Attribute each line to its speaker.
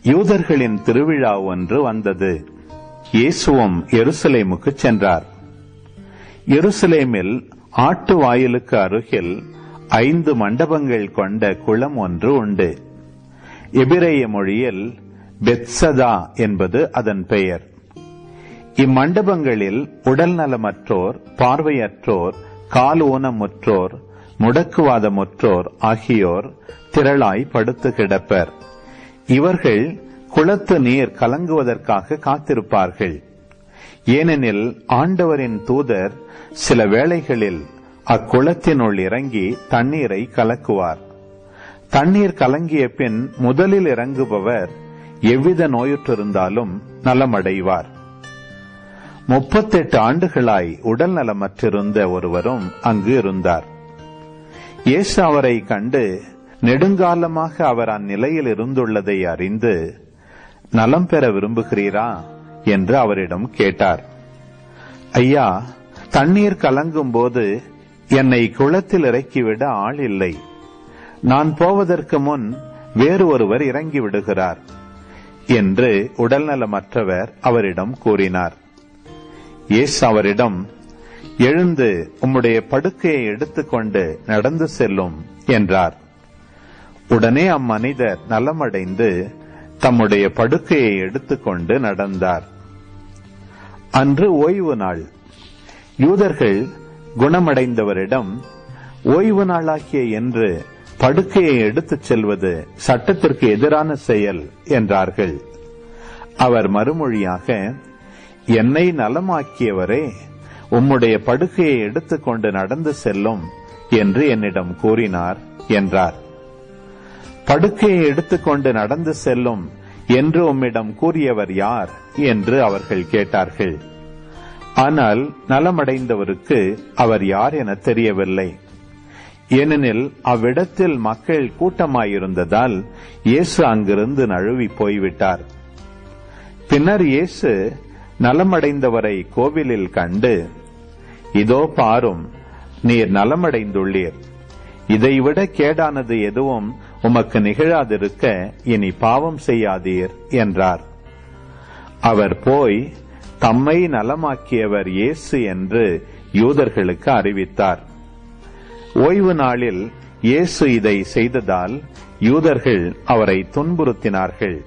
Speaker 1: யூதர்களின் திருவிழா ஒன்று வந்தது. இயேசுவும் எருசலேமுக்கு சென்றார். எருசலேமில் ஆட்டு வாயிலுக்கு அருகில் 5 மண்டபங்கள் கொண்ட குளம் ஒன்று உண்டு. எபிரேய மொழியில் பெத்சதா என்பது அதன் பெயர். இம்மண்டபங்களில் உடல் நலமற்றோர், பார்வையற்றோர், கால் ஊனமுற்றோர், முடக்குவாதமுற்றோர் ஆகியோர் திரளாய் படுத்து கிடப்பர். இவர்கள் குளத்து நீர் கலங்குவதற்காக காத்திருப்பார்கள். ஏனெனில் ஆண்டவரின் தூதர் சில வேளைகளில் அக்குளத்தினுள் இறங்கி தண்ணீரை கலக்குவார். தண்ணீர் கலங்கிய பின் முதலில் இறங்குபவர் எவ்வித நோயுற்றிருந்தாலும் நலமடைவார். 38 ஆண்டுகளாய் உடல் நலமற்றிருந்த ஒருவரும் அங்கு இருந்தார். இயேசு அவரை கண்டு நெடுங்காலமாக அவர் அந்நிலையில் இருந்துள்ளதை அறிந்து, நலம் பெற விரும்புகிறீரா என்று அவரிடம் கேட்டார். ஐயா, தண்ணீர் கலங்கும் போது என்னை குளத்தில் இறக்கிவிட ஆள் இல்லை. நான் போவதற்கு முன் வேறு ஒருவர் இறங்கி விடுகிறார் என்று உடல்நலமற்றவர் அவரிடம் கூறினார். இயேசு அவரிடம், எழுந்து உம்முடைய படுக்கையை எடுத்துக்கொண்டு நடந்து செல்லும் என்றார். உடனே அம்மனிதர் நலமடைந்து தம்முடைய படுக்கையை எடுத்துக்கொண்டு நடந்தார். அன்று ஓய்வு நாள். யூதர்கள் குணமடைந்தவரிடம், ஓய்வு நாளாகிய என்று படுக்கையை எடுத்துச் செல்வது சட்டத்திற்கு எதிரான செயல் என்றார்கள். அவர் மறுமொழியாக, என்னை நலமாக்கியவரே, உம்முடைய படுக்கையை எடுத்துக்கொண்டு நடந்து செல்லும் என்று என்னிடம் கூறினார் என்றார். படுக்கையை எடுத்துக்கொண்டு நடந்து செல்லும் என்று உம்மிடம் கூறியவர் யார் என்று அவர்கள் கேட்டார்கள். ஆனால் நலமடைந்தவருக்கு அவர் யார் என தெரியவில்லை. ஏனெனில் அவ்விடத்தில் மக்கள் கூட்டமாயிருந்ததால் இயேசு அங்கிருந்து நழுவி போய்விட்டார். பின்னர் இயேசு நலமடைந்தவரை கோவிலில் கண்டு, இதோ பாரும், நீர் நலமடைந்துள்ளீர். இதைவிட கேடானது எதுவும் உமக்கு நிகழாதிருக்க இனி பாவம் செய்யாதீர் என்றார். அவர் போய் தம்மை நலமாக்கியவர் இயேசு என்று யூதர்களுக்கு அறிவித்தார். ஓய்வு நாளில் இயேசு இதை செய்ததால் யூதர்கள் அவரை துன்புறுத்தினார்கள்.